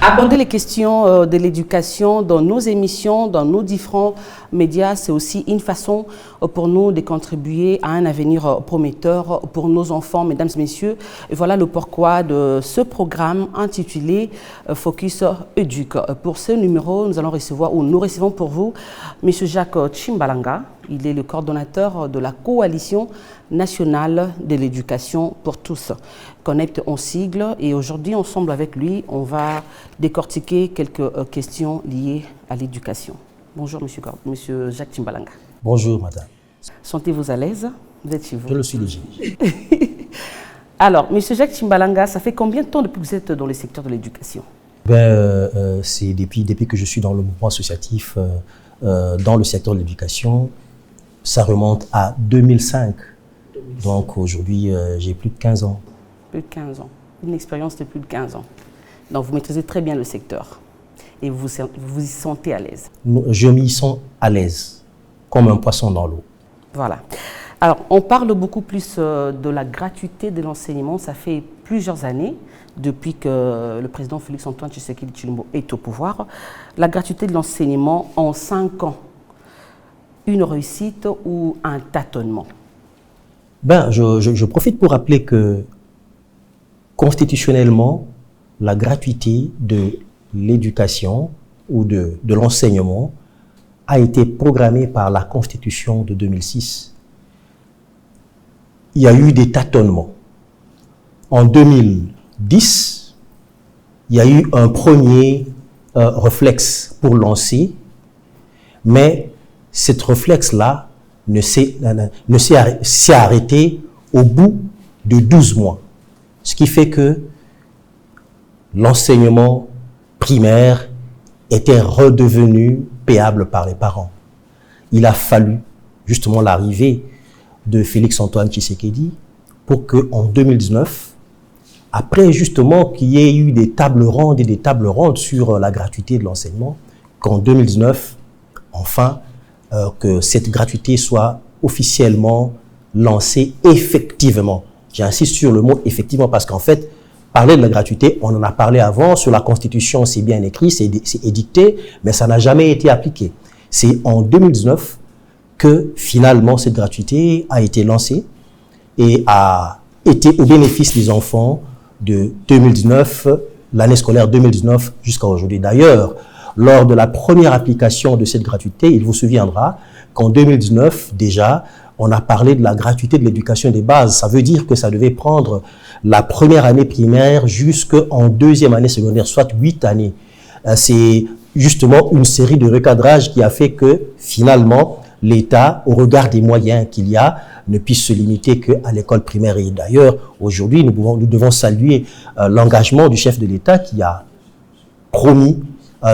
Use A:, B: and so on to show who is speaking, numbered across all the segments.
A: Aborder les questions de l'éducation dans nos émissions, dans nos différents médias, c'est aussi une façon pour nous de contribuer à un avenir prometteur pour nos enfants, mesdames et messieurs. Et voilà le pourquoi de ce programme intitulé Focus Éduc. Pour ce numéro, nous recevons pour vous M. Jacques Tchimbalanga. Il est le coordonnateur de la Coalition nationale de l'éducation pour tous, Connect en sigle. Et aujourd'hui, ensemble avec lui, on va décortiquer quelques questions liées à l'éducation. Bonjour, monsieur Jacques Tchimbalanga.
B: Bonjour, madame.
A: Sentez-vous à l'aise? Vous êtes chez vous?
B: Je le suis déjà.
A: Alors, monsieur Jacques Tchimbalanga, ça fait combien de temps depuis que vous êtes dans le secteur de l'éducation?
B: C'est depuis que je suis dans le mouvement associatif dans le secteur de l'éducation. Ça remonte à 2005. Donc aujourd'hui, j'ai plus de 15 ans.
A: Plus de 15 ans. Une expérience de plus de 15 ans. Donc vous maîtrisez très bien le secteur et vous y sentez à l'aise.
B: Je m'y sens à l'aise, comme un poisson dans l'eau.
A: Voilà. Alors, on parle beaucoup plus de la gratuité de l'enseignement. Ça fait plusieurs années, depuis que le président Félix-Antoine Tshisekedi Tshilombo est au pouvoir. La gratuité de l'enseignement en 5 ans. Une réussite ou un tâtonnement?
B: Je profite pour rappeler que constitutionnellement, la gratuité de l'éducation ou de l'enseignement a été programmée par la Constitution de 2006. Il y a eu des tâtonnements. En 2010, il y a eu un premier réflexe pour lancer, mais cet réflexe-là s'est arrêté au bout de 12 mois. Ce qui fait que l'enseignement primaire était redevenu payable par les parents. Il a fallu justement l'arrivée de Félix-Antoine Tshisekedi pour qu'en 2019, après justement qu'il y ait eu des tables rondes et des tables rondes sur la gratuité de l'enseignement, qu'en 2019, enfin, que cette gratuité soit officiellement lancée effectivement. J'insiste sur le mot effectivement parce qu'en fait, parler de la gratuité, on en a parlé avant, sur la Constitution, c'est bien écrit, c'est édicté, mais ça n'a jamais été appliqué. C'est en 2019 que finalement cette gratuité a été lancée et a été au bénéfice des enfants de 2019, l'année scolaire 2019 jusqu'à aujourd'hui. D'ailleurs, lors de la première application de cette gratuité, il vous souviendra qu'en 2019, déjà, on a parlé de la gratuité de l'éducation des bases. Ça veut dire que ça devait prendre la première année primaire jusqu'en deuxième année secondaire, soit 8 années. C'est justement une série de recadrages qui a fait que, finalement, l'État, au regard des moyens qu'il y a, ne puisse se limiter qu'à l'école primaire. Et d'ailleurs, aujourd'hui, nous devons saluer l'engagement du chef de l'État qui a promis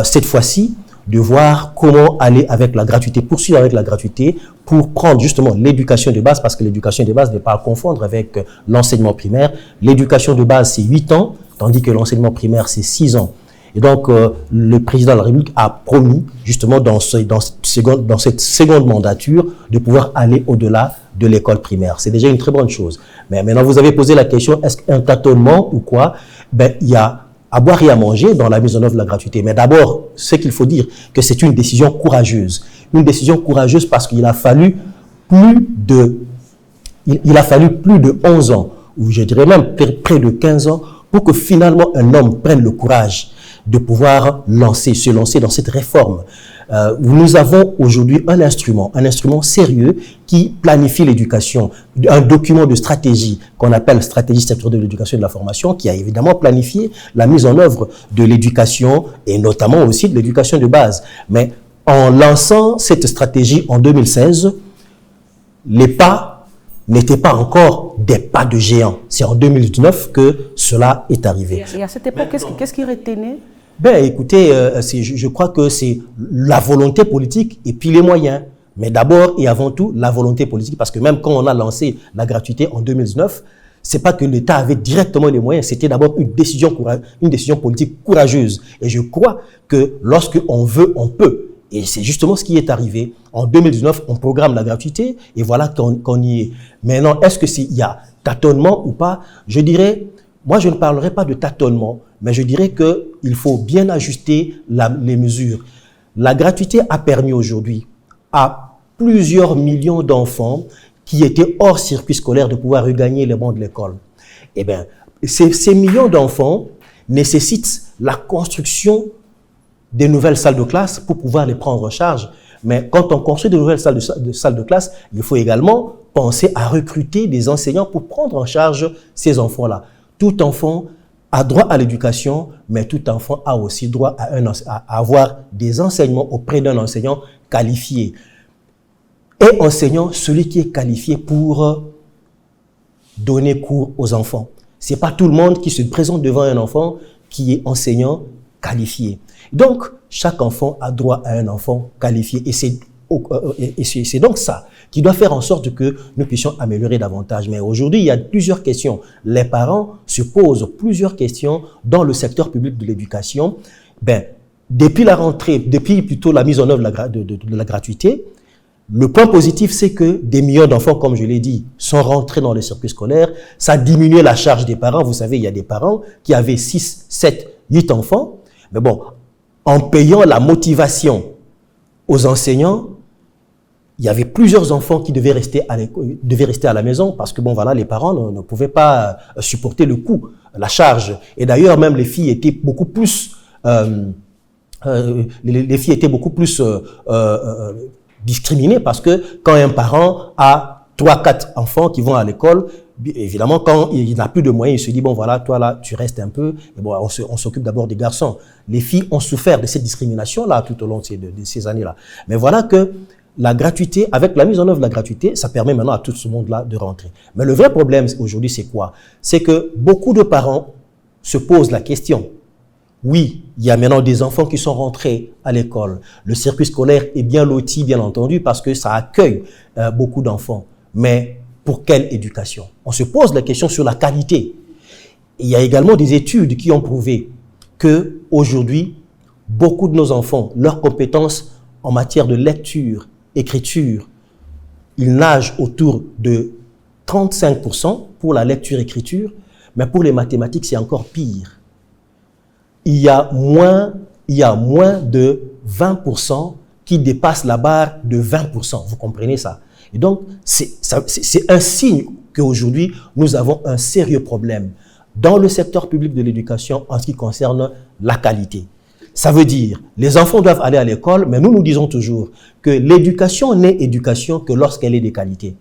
B: cette fois-ci, de voir comment aller avec la gratuité, poursuivre avec la gratuité pour prendre justement l'éducation de base, parce que l'éducation de base n'est pas à confondre avec l'enseignement primaire. L'éducation de base, c'est 8 ans, tandis que l'enseignement primaire, c'est 6 ans. Et donc, le président de la République a promis, justement, dans cette seconde mandature, de pouvoir aller au-delà de l'école primaire. C'est déjà une très bonne chose. Mais maintenant, vous avez posé la question, est-ce qu'un tâtonnement ou quoi? Il y a à boire et à manger dans la mise en œuvre de la gratuité. Mais d'abord, ce qu'il faut dire, que c'est une décision courageuse. Une décision courageuse parce qu'il a fallu plus de 11 ans, ou je dirais même près de 15 ans, pour que finalement un homme prenne le courage de pouvoir se lancer dans cette réforme. Nous avons aujourd'hui un instrument sérieux qui planifie l'éducation, un document de stratégie qu'on appelle stratégie sectorielle de l'éducation et de la formation, qui a évidemment planifié la mise en œuvre de l'éducation et notamment aussi de l'éducation de base. Mais en lançant cette stratégie en 2016, les pas n'étaient pas encore des pas de géant. C'est en 2019 que cela est arrivé.
A: Et à cette époque, qu'est-ce qui retenait?
B: Écoutez, je crois que c'est la volonté politique et puis les moyens. Mais d'abord et avant tout, la volonté politique, parce que même quand on a lancé la gratuité en 2019, c'est pas que l'État avait directement les moyens, c'était d'abord une décision politique courageuse. Et je crois que lorsque on veut, on peut. Et c'est justement ce qui est arrivé. En 2019, on programme la gratuité et voilà qu'on y est. Maintenant, est-ce qu'il y a tâtonnement ou pas? Je dirais, moi, je ne parlerai pas de tâtonnement, mais je dirais qu'il faut bien ajuster les mesures. La gratuité a permis aujourd'hui à plusieurs millions d'enfants qui étaient hors circuit scolaire de pouvoir regagner les bancs de l'école. Eh bien, ces millions d'enfants nécessitent la construction des nouvelles salles de classe pour pouvoir les prendre en charge. Mais quand on construit de nouvelles salles de classe, il faut également penser à recruter des enseignants pour prendre en charge ces enfants-là. Tout enfant a droit à l'éducation, mais tout enfant a aussi droit à avoir des enseignements auprès d'un enseignant qualifié. Et enseignant, celui qui est qualifié pour donner cours aux enfants. Ce n'est pas tout le monde qui se présente devant un enfant qui est enseignant qualifié. Donc, chaque enfant a droit à un enfant qualifié. Et c'est donc ça qui doit faire en sorte que nous puissions améliorer davantage. Mais aujourd'hui, il y a plusieurs questions. Les parents se posent plusieurs questions dans le secteur public de l'éducation. Depuis la rentrée, depuis plutôt la mise en œuvre de la gratuité, le point positif, c'est que des millions d'enfants, comme je l'ai dit, sont rentrés dans les circuits scolaires. Ça a diminué la charge des parents. Vous savez, il y a des parents qui avaient 6, 7, 8 enfants. Mais bon, en payant la motivation aux enseignants, il y avait plusieurs enfants qui devaient rester à la maison parce que bon voilà, les parents ne pouvaient pas supporter le coût, la charge. Et d'ailleurs, même les filles étaient beaucoup plus discriminées parce que quand un parent a 3, 4 enfants qui vont à l'école, évidemment, quand il n'a plus de moyens, il se dit, bon voilà, toi là, tu restes un peu, et bon, on s'occupe d'abord des garçons. Les filles ont souffert de cette discrimination-là tout au long de ces années-là. Mais voilà que la gratuité, avec la mise en œuvre de la gratuité, ça permet maintenant à tout ce monde-là de rentrer. Mais le vrai problème aujourd'hui, c'est quoi? C'est que beaucoup de parents se posent la question. Oui, il y a maintenant des enfants qui sont rentrés à l'école. Le circuit scolaire est bien loti, bien entendu, parce que ça accueille beaucoup d'enfants. Mais pour quelle éducation? On se pose la question sur la qualité. Et il y a également des études qui ont prouvé que aujourd'hui, beaucoup de nos enfants, leurs compétences en matière de lecture, écriture, ils nagent autour de 35% pour la lecture-écriture, mais pour les mathématiques, c'est encore pire. Il y a moins de 20% qui dépassent la barre de 20%. Vous comprenez ça? Et donc, c'est un signe qu'aujourd'hui, nous avons un sérieux problème dans le secteur public de l'éducation en ce qui concerne la qualité. Ça veut dire, les enfants doivent aller à l'école, mais nous disons toujours que l'éducation n'est éducation que lorsqu'elle est de qualité.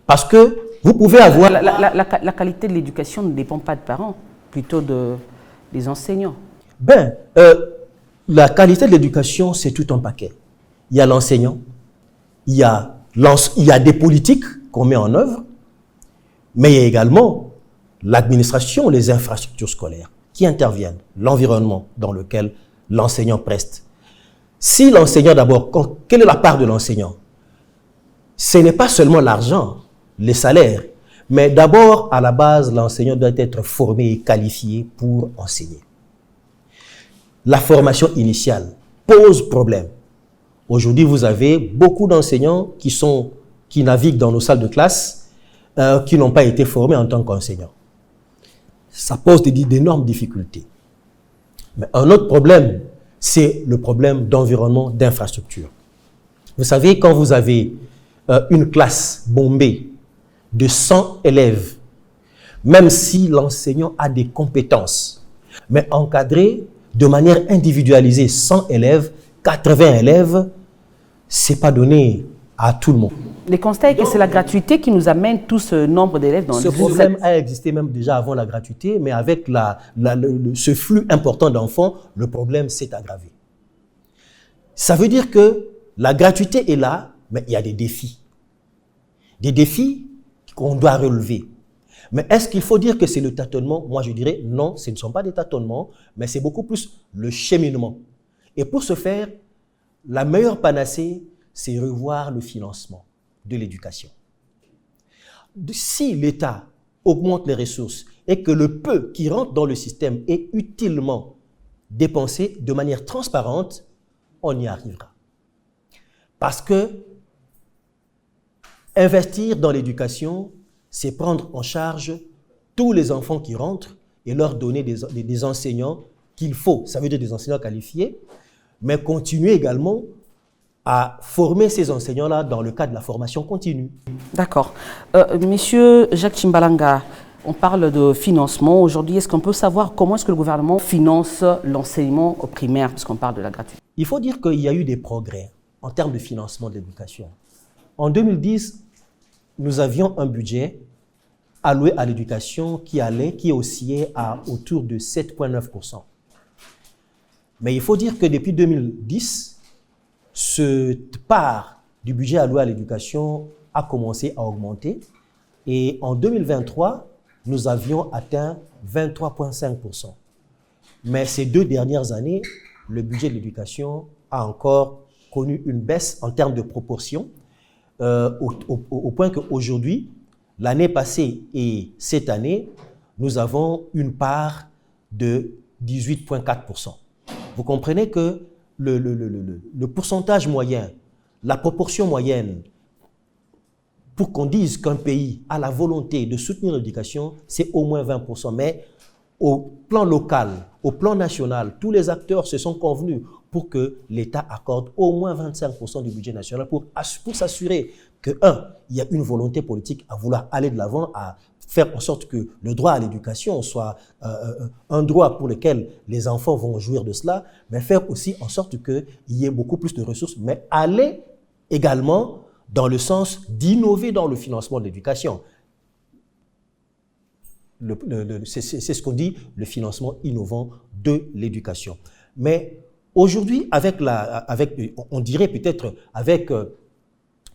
B: Parce que vous pouvez avoir...
A: La qualité de l'éducation ne dépend pas des parents, plutôt des enseignants.
B: La qualité de l'éducation, c'est tout un paquet. Il y a l'enseignant, il y a des politiques qu'on met en œuvre, mais il y a également l'administration, les infrastructures scolaires qui interviennent, l'environnement dans lequel l'enseignant preste. Si l'enseignant d'abord, quelle est la part de l'enseignant? Ce n'est pas seulement l'argent, les salaires, mais d'abord, à la base, l'enseignant doit être formé et qualifié pour enseigner. La formation initiale pose problème. Aujourd'hui, vous avez beaucoup d'enseignants qui naviguent dans nos salles de classe, qui n'ont pas été formés en tant qu'enseignants. Ça pose d'énormes difficultés. Mais un autre problème, c'est le problème d'environnement, d'infrastructure. Vous savez, quand vous avez une classe bombée de 100 élèves, même si l'enseignant a des compétences, mais encadré de manière individualisée 100 élèves, 80 élèves, ce n'est pas donné à tout le monde.
A: Le constat est que c'est la gratuité qui nous amène tout ce nombre d'élèves dans
B: ce problème a existé même déjà avant la gratuité, mais avec ce flux important d'enfants, le problème s'est aggravé. Ça veut dire que la gratuité est là, mais il y a des défis. Des défis qu'on doit relever. Mais est-ce qu'il faut dire que c'est le tâtonnement? Moi, je dirais non, ce ne sont pas des tâtonnements, mais c'est beaucoup plus le cheminement. Et pour ce faire, la meilleure panacée, c'est revoir le financement de l'éducation. Si l'État augmente les ressources et que le peu qui rentre dans le système est utilement dépensé de manière transparente, on y arrivera. Parce que investir dans l'éducation, c'est prendre en charge tous les enfants qui rentrent, et leur donner des enseignants qu'il faut, ça veut dire des enseignants qualifiés, mais continuer également à former ces enseignants-là dans le cadre de la formation continue.
A: D'accord. Monsieur Jacques Chimbalanga, on parle de financement. Aujourd'hui, est-ce qu'on peut savoir comment est-ce que le gouvernement finance l'enseignement au primaire, puisqu'on parle de la gratuité?
B: Il faut dire qu'il y a eu des progrès en termes de financement de l'éducation. En 2010, nous avions un budget alloué à l'éducation qui oscillait à autour de 7,9%. Mais il faut dire que depuis 2010, cette part du budget alloué à l'éducation a commencé à augmenter. Et en 2023, nous avions atteint 23,5%. Mais ces 2 dernières années, le budget de l'éducation a encore connu une baisse en termes de proportion, au point qu'aujourd'hui, l'année passée et cette année, nous avons une part de 18,4%. Vous comprenez que le pourcentage moyen, la proportion moyenne, pour qu'on dise qu'un pays a la volonté de soutenir l'éducation, c'est au moins 20%. Mais au plan local, au plan national, tous les acteurs se sont convenus pour que l'État accorde au moins 25% du budget national pour s'assurer que, il y a une volonté politique à vouloir aller de l'avant, à faire en sorte que le droit à l'éducation soit un droit pour lequel les enfants vont jouir de cela, mais faire aussi en sorte qu'il y ait beaucoup plus de ressources, mais aller également dans le sens d'innover dans le financement de l'éducation. C'est ce qu'on dit, le financement innovant de l'éducation. Mais aujourd'hui, on dirait peut-être avec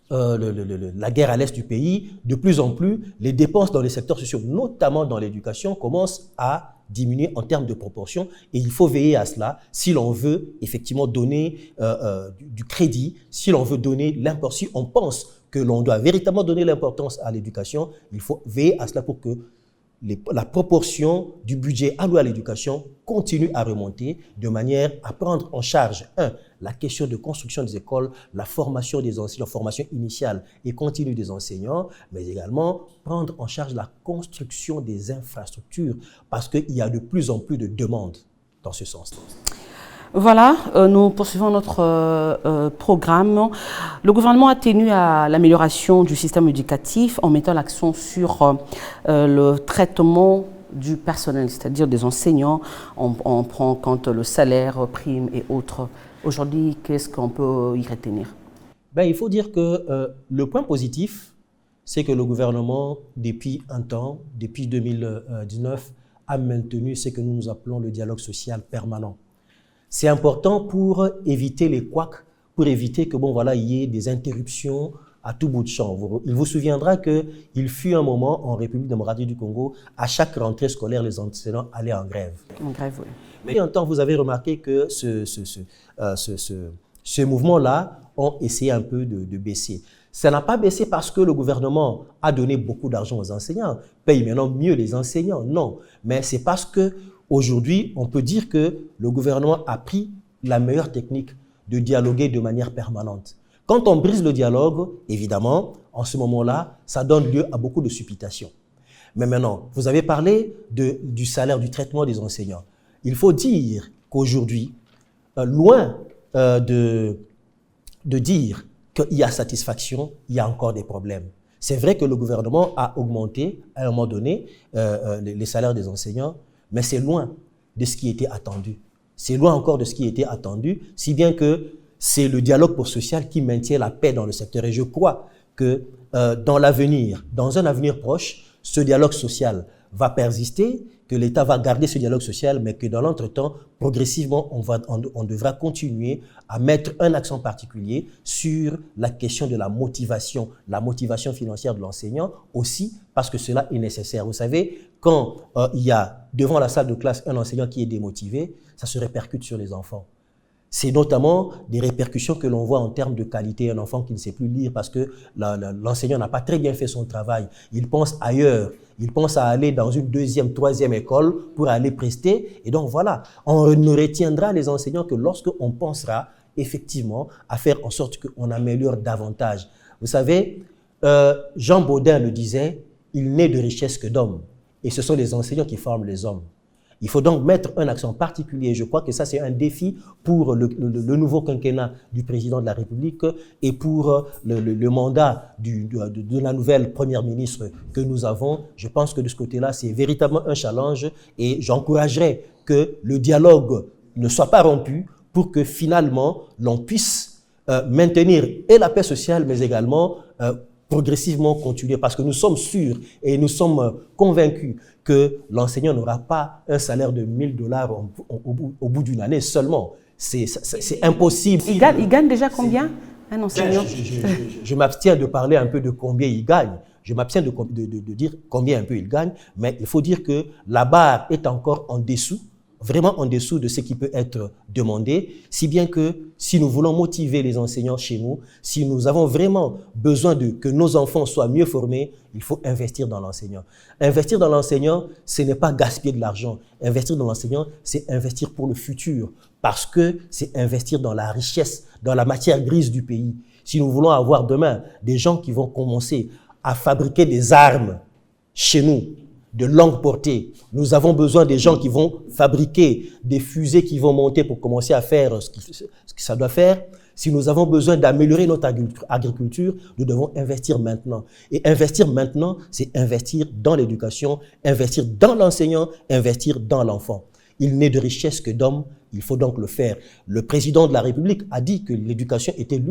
B: la guerre à l'est du pays, de plus en plus, les dépenses dans les secteurs sociaux, notamment dans l'éducation, commencent à diminuer en termes de proportion. Et il faut veiller à cela si l'on veut effectivement donner du crédit, si l'on veut donner l'importance, si on pense que l'on doit véritablement donner l'importance à l'éducation, il faut veiller à cela pour que la proportion du budget alloué à l'éducation continue à remonter de manière à prendre en charge, la question de construction des écoles, la formation des enseignants, la formation initiale et continue des enseignants, mais également prendre en charge la construction des infrastructures parce qu'il y a de plus en plus de demandes dans ce sens-là.
A: Voilà, nous poursuivons notre programme. Le gouvernement a tenu à l'amélioration du système éducatif en mettant l'accent sur le traitement du personnel, c'est-à-dire des enseignants. On prend en compte le salaire, primes et autres. Aujourd'hui, qu'est-ce qu'on peut y retenir?
B: Il faut dire que le point positif, c'est que le gouvernement, depuis un temps, depuis 2019, a maintenu ce que nous appelons le dialogue social permanent. C'est important pour éviter les couacs, pour éviter que, il y ait des interruptions à tout bout de champ. Il vous souviendra qu'il fut un moment en République démocratique du Congo, à chaque rentrée scolaire, les enseignants allaient en grève.
A: En grève, oui.
B: Mais en temps, vous avez remarqué que ce mouvement-là ont essayé un peu de baisser. Ça n'a pas baissé parce que le gouvernement a donné beaucoup d'argent aux enseignants, paye maintenant mieux les enseignants, non. Mais c'est parce que aujourd'hui, on peut dire que le gouvernement a pris la meilleure technique de dialoguer de manière permanente. Quand on brise le dialogue, évidemment, en ce moment-là, ça donne lieu à beaucoup de supputation. Mais maintenant, vous avez parlé du salaire, du traitement des enseignants. Il faut dire qu'aujourd'hui, loin de dire qu'il y a satisfaction, il y a encore des problèmes. C'est vrai que le gouvernement a augmenté, à un moment donné, les salaires des enseignants, mais c'est loin de ce qui était attendu. C'est loin encore de ce qui était attendu, si bien que c'est le dialogue social qui maintient la paix dans le secteur. Et je crois que dans l'avenir, dans un avenir proche, ce dialogue social va persister, que l'État va garder ce dialogue social, mais que dans l'entretemps, progressivement, on devra continuer à mettre un accent particulier sur la question de la motivation financière de l'enseignant aussi, parce que cela est nécessaire. Vous savez, quand il y a devant la salle de classe un enseignant qui est démotivé, ça se répercute sur les enfants. C'est notamment des répercussions que l'on voit en termes de qualité. Un enfant qui ne sait plus lire parce que l'enseignant n'a pas très bien fait son travail. Il pense ailleurs. Il pense à aller dans une deuxième, troisième école pour aller prester. Et donc voilà, on ne retiendra les enseignants que lorsqu'on pensera effectivement à faire en sorte qu'on améliore davantage. Vous savez, Jean Baudin le disait, il n'est de richesse que d'hommes. Et ce sont les enseignants qui forment les hommes. Il faut donc mettre un accent particulier. Je crois que ça, c'est un défi pour le nouveau quinquennat du président de la République et pour le mandat de la nouvelle première ministre que nous avons. Je pense que de ce côté-là, c'est véritablement un challenge et j'encouragerais que le dialogue ne soit pas rompu pour que finalement, l'on puisse maintenir et la paix sociale, mais également progressivement continuer, parce que nous sommes sûrs et nous sommes convaincus que l'enseignant n'aura pas un salaire de $1000 au bout d'une année seulement. C'est impossible.
A: Il gagne déjà combien, un enseignant?
B: Je m'abstiens de parler un peu de combien il gagne. Je m'abstiens de dire combien un peu il gagne, mais il faut dire que la barre est encore en dessous, vraiment en dessous de ce qui peut être demandé, si bien que si nous voulons motiver les enseignants chez nous, si nous avons vraiment besoin que nos enfants soient mieux formés, il faut investir dans l'enseignant. Investir dans l'enseignant, ce n'est pas gaspiller de l'argent. Investir dans l'enseignant, c'est investir pour le futur, parce que c'est investir dans la richesse, dans la matière grise du pays. Si nous voulons avoir demain des gens qui vont commencer à fabriquer des armes chez nous, de longue portée. Nous avons besoin des gens qui vont fabriquer des fusées qui vont monter pour commencer à faire ce que ça doit faire. Si nous avons besoin d'améliorer notre agriculture, nous devons investir maintenant. Et investir maintenant, c'est investir dans l'éducation, investir dans l'enseignant, investir dans l'enfant. Il n'est de richesse que d'hommes, il faut donc le faire. Le président de la République a dit que l'éducation était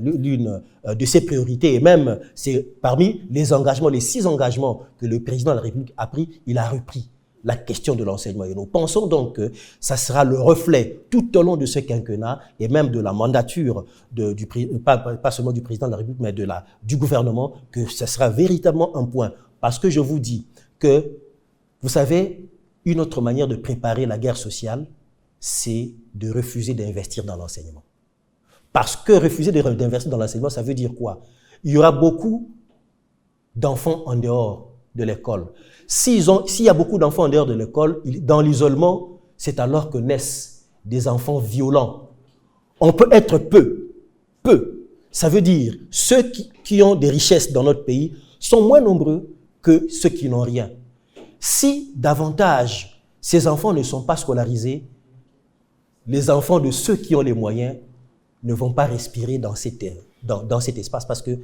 B: l'une de ses priorités, et même c'est parmi les engagements, les 6 engagements que le président de la République a pris, il a repris la question de l'enseignement. Et nous pensons donc que ça sera le reflet tout au long de ce quinquennat et même de la mandature, pas seulement du président de la République, mais du gouvernement, que ça sera véritablement un point. Parce que je vous dis que, vous savez, une autre manière de préparer la guerre sociale, c'est de refuser d'investir dans l'enseignement. Parce que refuser d'investir dans l'enseignement, ça veut dire quoi? Il y aura beaucoup d'enfants en dehors de l'école. S'il y a beaucoup d'enfants en dehors de l'école, dans l'isolement, c'est alors que naissent des enfants violents. On peut être peu. Ça veut dire ceux qui ont des richesses dans notre pays sont moins nombreux que ceux qui n'ont rien. Si davantage ces enfants ne sont pas scolarisés, les enfants de ceux qui ont les moyens ne vont pas respirer dans cet espace parce que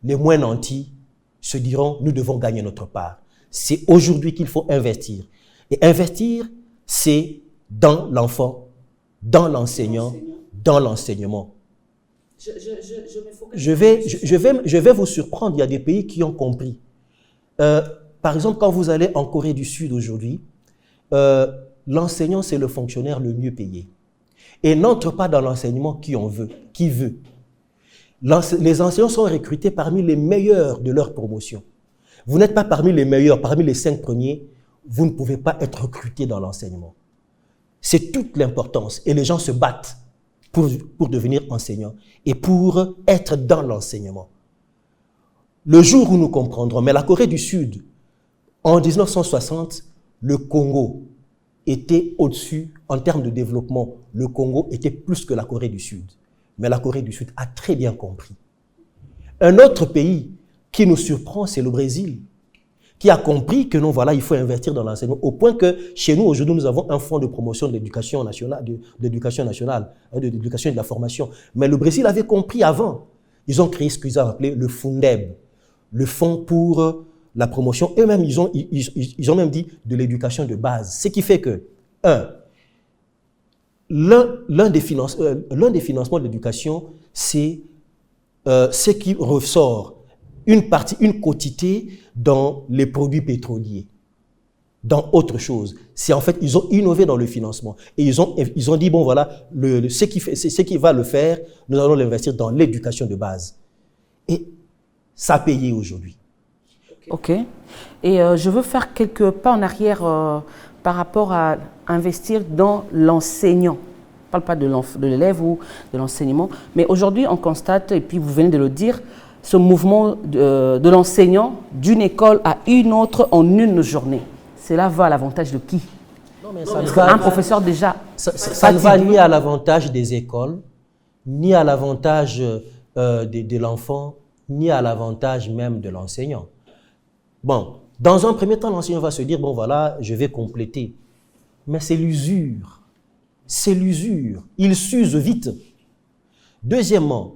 B: les moins nantis se diront « nous devons gagner notre part ». C'est aujourd'hui qu'il faut investir. Et investir, c'est dans l'enfant, dans l'enseignant, dans l'enseignement. Je vais vous surprendre, il y a des pays qui ont compris. Par exemple, quand vous allez en Corée du Sud aujourd'hui, l'enseignant, c'est le fonctionnaire le mieux payé. Et n'entre pas dans l'enseignement qui veut. Les enseignants sont recrutés parmi les meilleurs de leur promotion. Vous n'êtes pas parmi les meilleurs, parmi les 5 premiers, vous ne pouvez pas être recruté dans l'enseignement. C'est toute l'importance. Et les gens se battent pour devenir enseignants et pour être dans l'enseignement. Le jour où nous comprendrons, mais la Corée du Sud, en 1960, le Congo était au-dessus, en termes de développement, le Congo était plus que la Corée du Sud. Mais la Corée du Sud a très bien compris. Un autre pays qui nous surprend, c'est le Brésil, qui a compris que non, voilà, il faut investir dans l'enseignement, au point que chez nous, aujourd'hui, nous avons un fonds de promotion de l'éducation nationale, de l'éducation et de la formation. Mais le Brésil avait compris avant. Ils ont créé ce qu'ils ont appelé le FUNDEB, le fonds pour la promotion. Eux-mêmes, ils ont même dit de l'éducation de base. Ce qui fait que, l'un des financements de l'éducation, c'est ce qui ressort, une quotité dans les produits pétroliers, dans autre chose. C'est en fait, ils ont innové dans le financement. Et ils ont dit, bon voilà, ce qui va le faire, nous allons l'investir dans l'éducation de base. Et ça a payé aujourd'hui.
A: Ok. Et je veux faire quelques pas en arrière par rapport à investir dans l'enseignant. Je ne parle pas de l'élève ou de l'enseignement, mais aujourd'hui on constate, et puis vous venez de le dire, ce mouvement de l'enseignant d'une école à une autre en une journée. Cela va à l'avantage de qui? Un professeur déjà.
B: Ça ne va ni à l'avantage des écoles, ni à l'avantage de l'enfant, ni à l'avantage même de l'enseignant. Bon, dans un premier temps, l'enseignant va se dire, bon voilà, je vais compléter Mais c'est l'usure. C'est l'usure. Il s'use vite. Deuxièmement,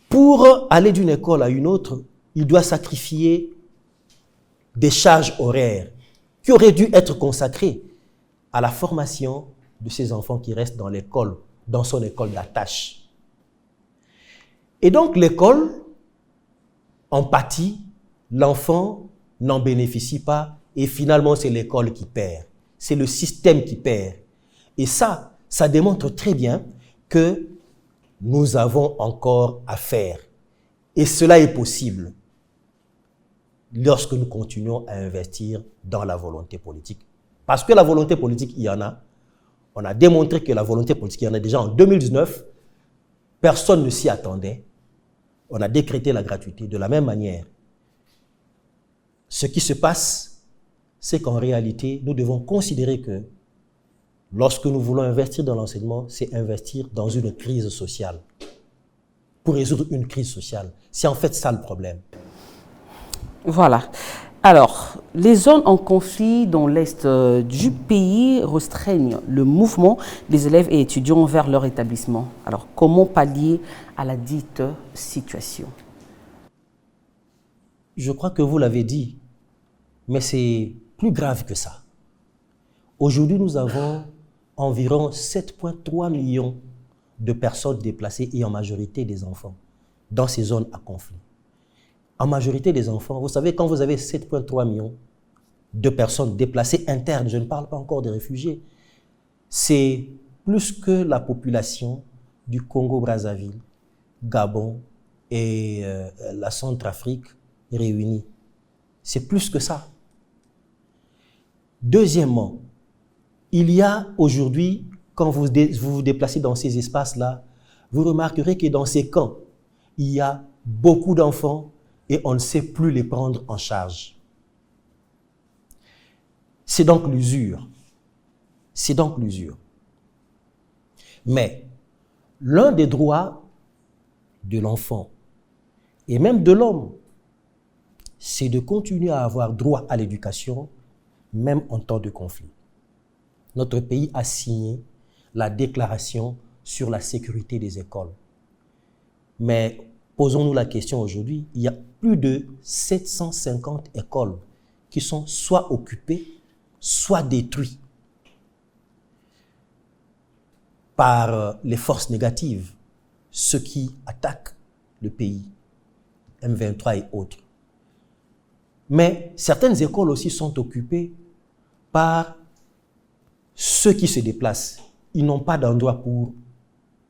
B: pour aller d'une école à une autre, il doit sacrifier des charges horaires qui auraient dû être consacrées à la formation de ces enfants qui restent dans l'école, dans son école d'attache. Et donc l'école en pâtit, l'enfant n'en bénéficie pas et finalement c'est l'école qui perd. C'est le système qui perd. Et ça démontre très bien que nous avons encore à faire. Et cela est possible lorsque nous continuons à investir dans la volonté politique. Parce que la volonté politique, il y en a. On a démontré que la volonté politique, il y en a déjà en 2019. Personne ne s'y attendait. On a décrété la gratuité de la même manière. Ce qui se passe, c'est qu'en réalité, nous devons considérer que lorsque nous voulons investir dans l'enseignement, c'est investir dans une crise sociale. Pour résoudre une crise sociale. C'est en fait ça le problème.
A: Voilà. Alors, les zones en conflit dans l'est du pays restreignent le mouvement des élèves et étudiants vers leur établissement. Alors, comment pallier à la dite situation?
B: Je crois que vous l'avez dit, mais c'est plus grave que ça. Aujourd'hui, nous avons environ 7,3 millions de personnes déplacées et en majorité des enfants dans ces zones à conflit. En majorité des enfants, vous savez, quand vous avez 7,3 millions de personnes déplacées internes, je ne parle pas encore des réfugiés, c'est plus que la population du Congo-Brazzaville, Gabon et la Centrafrique réunis. C'est plus que ça. Deuxièmement, il y a aujourd'hui, quand vous vous déplacez dans ces espaces-là, vous remarquerez que dans ces camps, il y a beaucoup d'enfants et on ne sait plus les prendre en charge. C'est donc l'usure. C'est donc l'usure. Mais l'un des droits de l'enfant et même de l'homme, c'est de continuer à avoir droit à l'éducation, même en temps de conflit. Notre pays a signé la déclaration sur la sécurité des écoles. Mais posons-nous la question aujourd'hui, il y a plus de 750 écoles qui sont soit occupées, soit détruites par les forces négatives, ceux qui attaquent le pays, M23 et autres. Mais certaines écoles aussi sont occupées par ceux qui se déplacent. Ils n'ont pas d'endroit pour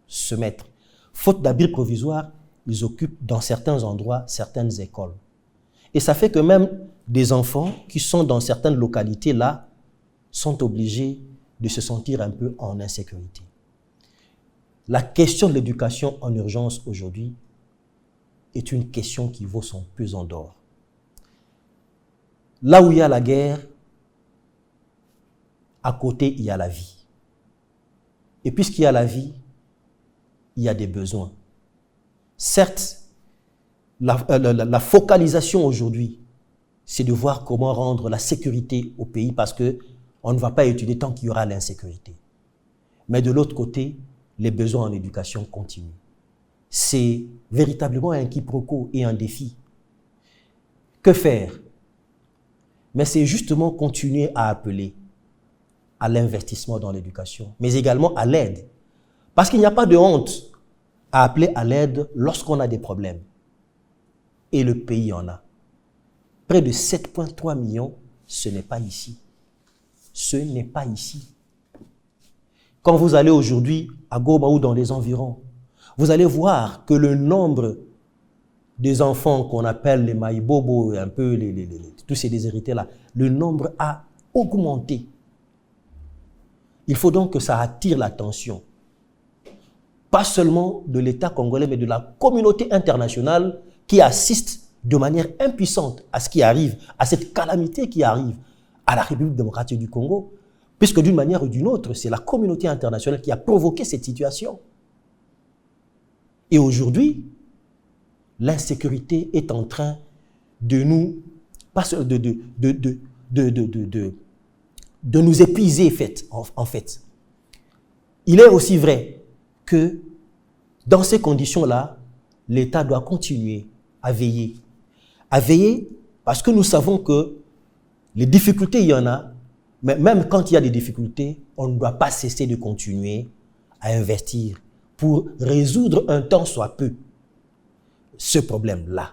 B: se mettre. Faute d'abri provisoire, ils occupent dans certains endroits certaines écoles. Et ça fait que même des enfants qui sont dans certaines localités-là sont obligés de se sentir un peu en insécurité. La question de l'éducation en urgence aujourd'hui est une question qui vaut son pesant d'or. Là où il y a la guerre, à côté, il y a la vie. Et puisqu'il y a la vie, il y a des besoins. Certes, la focalisation aujourd'hui, c'est de voir comment rendre la sécurité au pays parce qu'on ne va pas étudier tant qu'il y aura l'insécurité. Mais de l'autre côté, les besoins en éducation continuent. C'est véritablement un quiproquo et un défi. Que faire? Mais c'est justement continuer à appeler à l'investissement dans l'éducation, mais également à l'aide. Parce qu'il n'y a pas de honte à appeler à l'aide lorsqu'on a des problèmes. Et le pays en a. Près de 7,3 millions, ce n'est pas ici. Ce n'est pas ici. Quand vous allez aujourd'hui à Goma ou dans les environs, vous allez voir que le nombre des enfants qu'on appelle les maïbobo, un peu tous ces déshérités-là, le nombre a augmenté. Il faut donc que ça attire l'attention, pas seulement de l'État congolais, mais de la communauté internationale qui assiste de manière impuissante à ce qui arrive, à cette calamité qui arrive à la République démocratique du Congo, puisque d'une manière ou d'une autre, c'est la communauté internationale qui a provoqué cette situation. Et aujourd'hui, l'insécurité est en train de nous, de nous épuiser en fait. Il est aussi vrai que dans ces conditions-là, l'État doit continuer à veiller. À veiller parce que nous savons que les difficultés, il y en a, mais même quand il y a des difficultés, on ne doit pas cesser de continuer à investir pour résoudre un tant soit peu ce problème-là.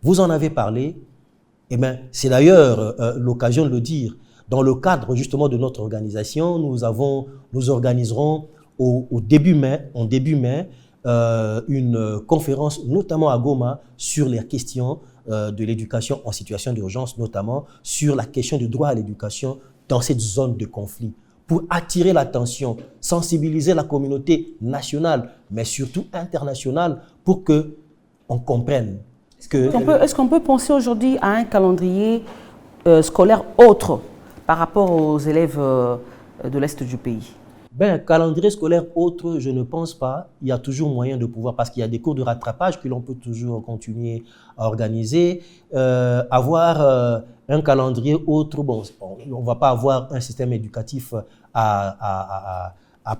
B: Vous en avez parlé, et bien, c'est d'ailleurs l'occasion de le dire. Dans le cadre justement de notre organisation, nous organiserons en début mai, une conférence, notamment à Goma, sur les questions de l'éducation en situation d'urgence, notamment sur la question du droit à l'éducation dans cette zone de conflit, pour attirer l'attention, sensibiliser la communauté nationale, mais surtout internationale, pour qu'on comprenne que...
A: Est-ce qu'on peut penser aujourd'hui à un calendrier scolaire autre par rapport aux élèves de l'Est du pays?
B: Calendrier scolaire autre, je ne pense pas. Il y a toujours moyen de pouvoir, parce qu'il y a des cours de rattrapage que l'on peut toujours continuer à organiser. Avoir un calendrier autre, bon, on ne va pas avoir un système éducatif à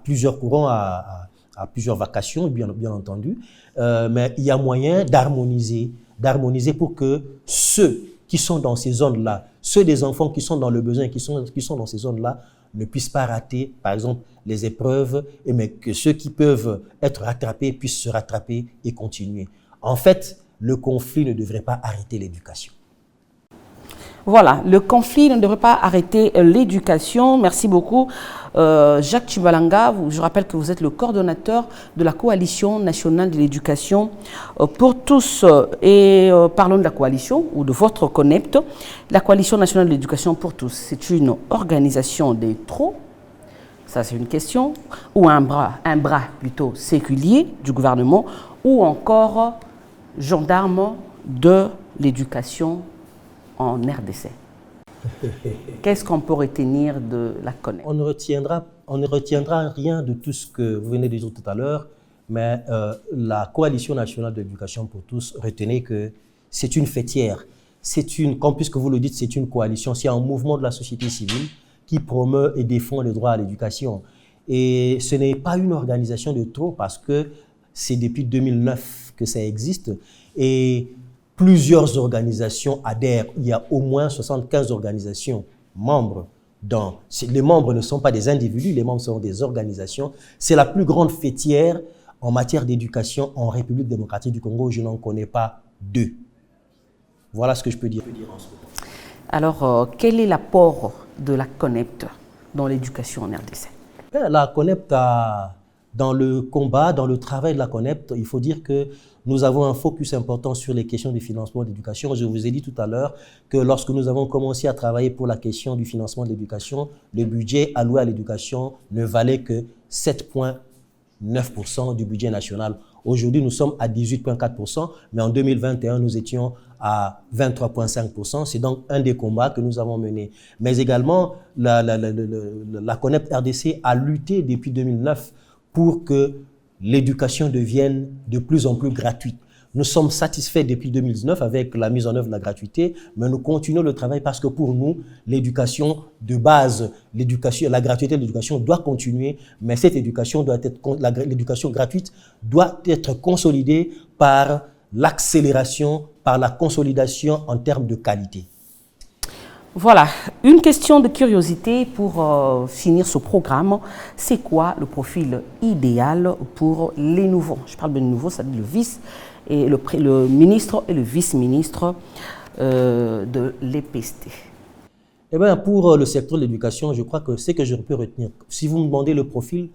B: plusieurs courants, à plusieurs vacations, bien entendu. Mais il y a moyen d'harmoniser pour que ceux qui sont dans ces zones-là, ceux des enfants qui sont dans le besoin, qui sont dans ces zones-là, ne puissent pas rater, par exemple, les épreuves, mais que ceux qui peuvent être rattrapés puissent se rattraper et continuer. En fait, le conflit ne devrait pas arrêter l'éducation.
A: Voilà, le conflit ne devrait pas arrêter l'éducation. Merci beaucoup. Jacques Chibalanga, je rappelle que vous êtes le coordonnateur de la Coalition nationale de l'éducation pour tous. Et parlons de la coalition ou de votre CONEPT. La Coalition nationale de l'éducation pour tous, c'est une organisation des trop, ça c'est une question, ou un bras plutôt séculier du gouvernement, ou encore gendarme de l'éducation en RDC. Qu'est-ce qu'on peut retenir de la CONEPT?
B: On ne retiendra rien de tout ce que vous venez de dire tout à l'heure, mais la Coalition nationale de l'éducation pour tous, retenez que c'est une fêtière. Comme puisque vous le dites, c'est une coalition, c'est un mouvement de la société civile qui promeut et défend les droits à l'éducation. Et ce n'est pas une organisation de trop parce que c'est depuis 2009 que ça existe. Et plusieurs organisations adhèrent. Il y a au moins 75 organisations membres. Les membres ne sont pas des individus, les membres sont des organisations. C'est la plus grande fêtière en matière d'éducation en République démocratique du Congo. Je n'en connais pas deux. Voilà ce que je peux dire en ce moment.
A: Alors, quel est l'apport de la CONEPT dans l'éducation en RDC?
B: La CONEPT dans le combat, dans le travail de la CONEPT, il faut dire que nous avons un focus important sur les questions du financement de l'éducation. Je vous ai dit tout à l'heure que lorsque nous avons commencé à travailler pour la question du financement de l'éducation, le budget alloué à l'éducation ne valait que 7,9% du budget national. Aujourd'hui, nous sommes à 18,4%, mais en 2021, nous étions à 23,5%. C'est donc un des combats que nous avons menés. Mais également, la CONEPT RDC a lutté depuis 2009 pour que l'éducation devienne de plus en plus gratuite. Nous sommes satisfaits depuis 2019 avec la mise en œuvre de la gratuité, mais nous continuons le travail parce que pour nous, l'éducation de base, la gratuité de l'éducation doit continuer, mais cette éducation l'éducation gratuite doit être consolidée par l'accélération, par la consolidation en termes de qualité.
A: Voilà, une question de curiosité pour finir ce programme. C'est quoi le profil idéal pour les nouveaux? Je parle de nouveaux, c'est-à-dire le vice et le ministre et le vice-ministre de l'EPST.
B: Eh bien, pour le secteur de l'éducation, je crois que ce que je peux retenir, si vous me demandez le profil,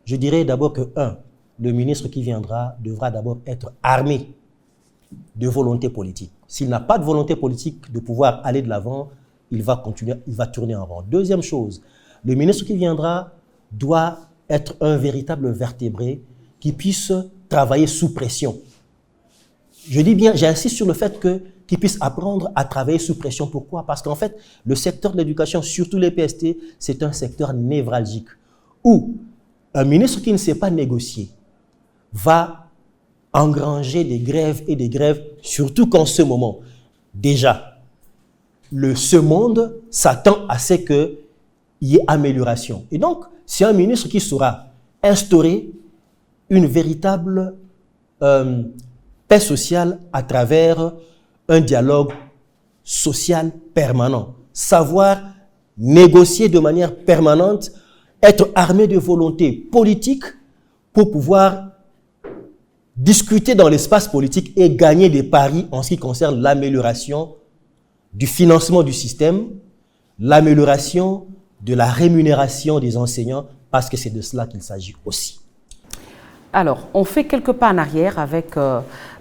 B: je dirais d'abord que, le ministre qui viendra devra d'abord être armé de volonté politique. S'il n'a pas de volonté politique de pouvoir aller de l'avant, il va tourner en rond. Deuxième chose, le ministre qui viendra doit être un véritable vertébré qui puisse travailler sous pression. Je dis bien, j'insiste sur le fait qu'il puisse apprendre à travailler sous pression. Pourquoi? Parce qu'en fait, le secteur de l'éducation, surtout les PST, c'est un secteur névralgique où un ministre qui ne sait pas négocier va engranger des grèves et des grèves, surtout qu'en ce moment, déjà, ce monde s'attend à ce qu'il y ait amélioration. Et donc, c'est un ministre qui saura instaurer une véritable paix sociale à travers un dialogue social permanent. Savoir négocier de manière permanente, être armé de volonté politique pour pouvoir discuter dans l'espace politique et gagner des paris en ce qui concerne l'amélioration du financement du système, l'amélioration de la rémunération des enseignants, parce que c'est de cela qu'il s'agit aussi.
A: Alors, on fait quelques pas en arrière avec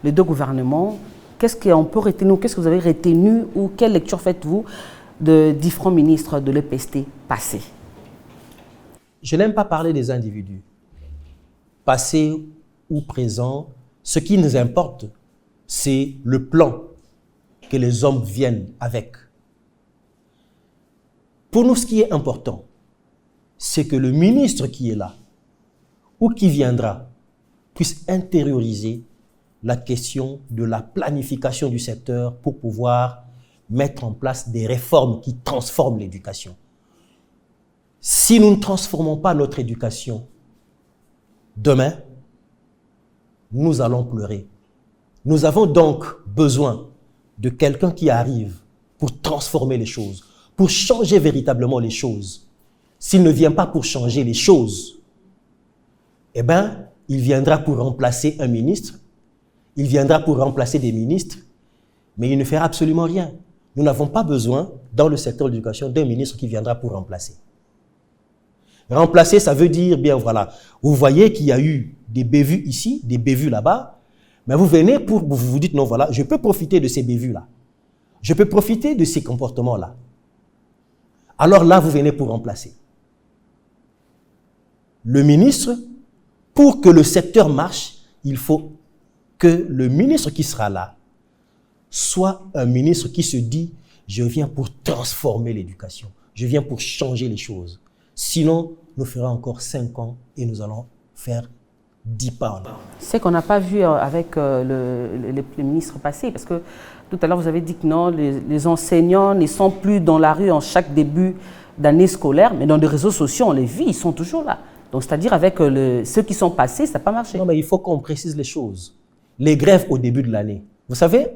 A: les deux gouvernements. Qu'est-ce qu'on peut retenir, qu'est-ce que vous avez retenu ou quelle lecture faites-vous de différents ministres de l'EPST passés?
B: Je n'aime pas parler des individus, passés ou présents. Ce qui nous importe, c'est le plan que les hommes viennent avec. Pour nous, ce qui est important, c'est que le ministre qui est là ou qui viendra puisse intérioriser la question de la planification du secteur pour pouvoir mettre en place des réformes qui transforment l'éducation. Si nous ne transformons pas notre éducation, demain, nous allons pleurer. Nous avons donc besoin de quelqu'un qui arrive pour transformer les choses, pour changer véritablement les choses. S'il ne vient pas pour changer les choses, eh bien, il viendra pour remplacer un ministre, il viendra pour remplacer des ministres, mais il ne fera absolument rien. Nous n'avons pas besoin, dans le secteur de l'éducation, d'un ministre qui viendra pour remplacer. Remplacer, ça veut dire, bien voilà, vous voyez qu'il y a eu des bévues ici, des bévues là-bas, mais vous venez pour, vous vous dites, non, voilà, je peux profiter de ces bévues-là. Je peux profiter de ces comportements-là. Alors là, vous venez pour remplacer. Le ministre, pour que le secteur marche, il faut que le ministre qui sera là soit un ministre qui se dit, je viens pour transformer l'éducation, je viens pour changer les choses. Sinon, nous ferons encore 5 ans et nous allons faire 10 pas en avant.
A: C'est qu'on n'a pas vu avec les ministres passés, parce que tout à l'heure vous avez dit que non, les enseignants ne sont plus dans la rue en chaque début d'année scolaire, mais dans les réseaux sociaux, on les vit, ils sont toujours là. Donc c'est-à-dire avec ceux qui sont passés, ça n'a pas marché.
B: Non, mais il faut qu'on précise les choses. Les grèves au début de l'année, vous savez,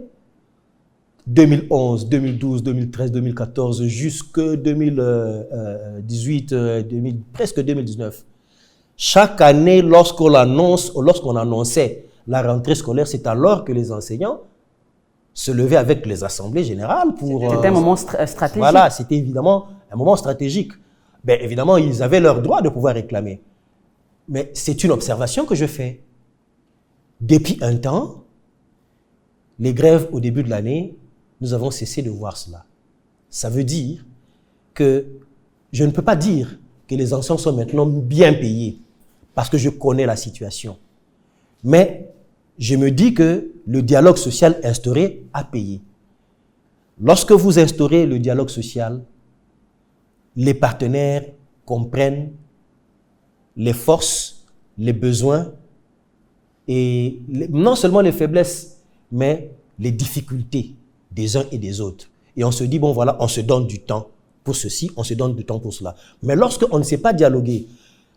B: 2011, 2012, 2013, 2014, jusque 2018, presque 2019. Chaque année, lorsqu'on annonçait la rentrée scolaire, c'est alors que les enseignants se levaient avec les assemblées générales pour...
A: C'était un moment stratégique.
B: Voilà, c'était évidemment un moment stratégique. Bien, évidemment, ils avaient leur droit de pouvoir réclamer. Mais c'est une observation que je fais. Depuis un temps, les grèves au début de l'année, nous avons cessé de voir cela. Ça veut dire que je ne peux pas dire que les enseignants sont maintenant bien payés parce que je connais la situation. Mais je me dis que le dialogue social instauré a payé. Lorsque vous instaurez le dialogue social, les partenaires comprennent les forces, les besoins et non seulement les faiblesses, mais les difficultés des uns et des autres. Et on se dit, bon voilà, on se donne du temps pour ceci, on se donne du temps pour cela. Mais lorsqu'on ne sait pas dialoguer,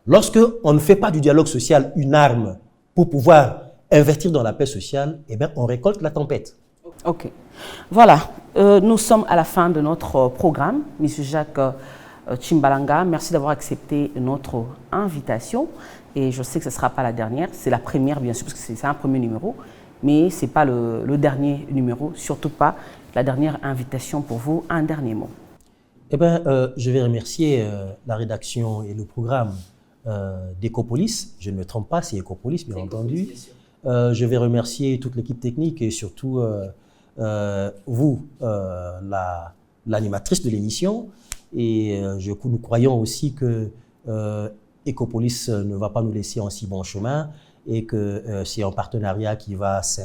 B: lorsqu'on ne fait pas du dialogue social une arme pour pouvoir investir dans la paix sociale, eh bien, on récolte la tempête.
A: Ok. Voilà, nous sommes à la fin de notre programme. M. Jacques Tshimbalanga, merci d'avoir accepté notre invitation. Et je sais que ce ne sera pas la dernière, c'est la première bien sûr, parce que c'est un premier numéro. Mais ce n'est pas le dernier numéro, surtout pas la dernière invitation pour vous. Un dernier mot.
B: Eh bien, je vais remercier la rédaction et le programme d'Ecopolis. Je ne me trompe pas, c'est Ecopolis, bien entendu. Je vais remercier toute l'équipe technique et surtout vous, l'animatrice de l'émission. Et nous croyons aussi que Ecopolis ne va pas nous laisser en si bon chemin, et que c'est un partenariat qui va se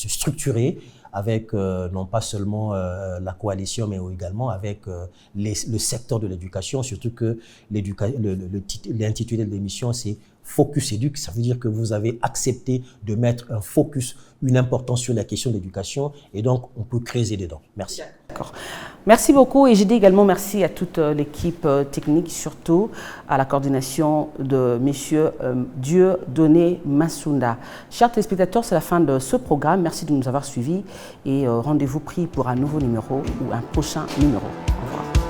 B: structurer avec non pas seulement la coalition, mais également avec le secteur de l'éducation, surtout que l'intitulé de l'émission, c'est Focus Éduc. Ça veut dire que vous avez accepté de mettre un focus, une importance sur la question de l'éducation, et donc on peut creuser dedans. Merci.
A: D'accord. Merci beaucoup, et je dis également merci à toute l'équipe technique, surtout à la coordination de Monsieur Dieudonné Massounda. Chers téléspectateurs, c'est la fin de ce programme. Merci de nous avoir suivis et rendez-vous pris pour un nouveau numéro ou un prochain numéro. Au revoir.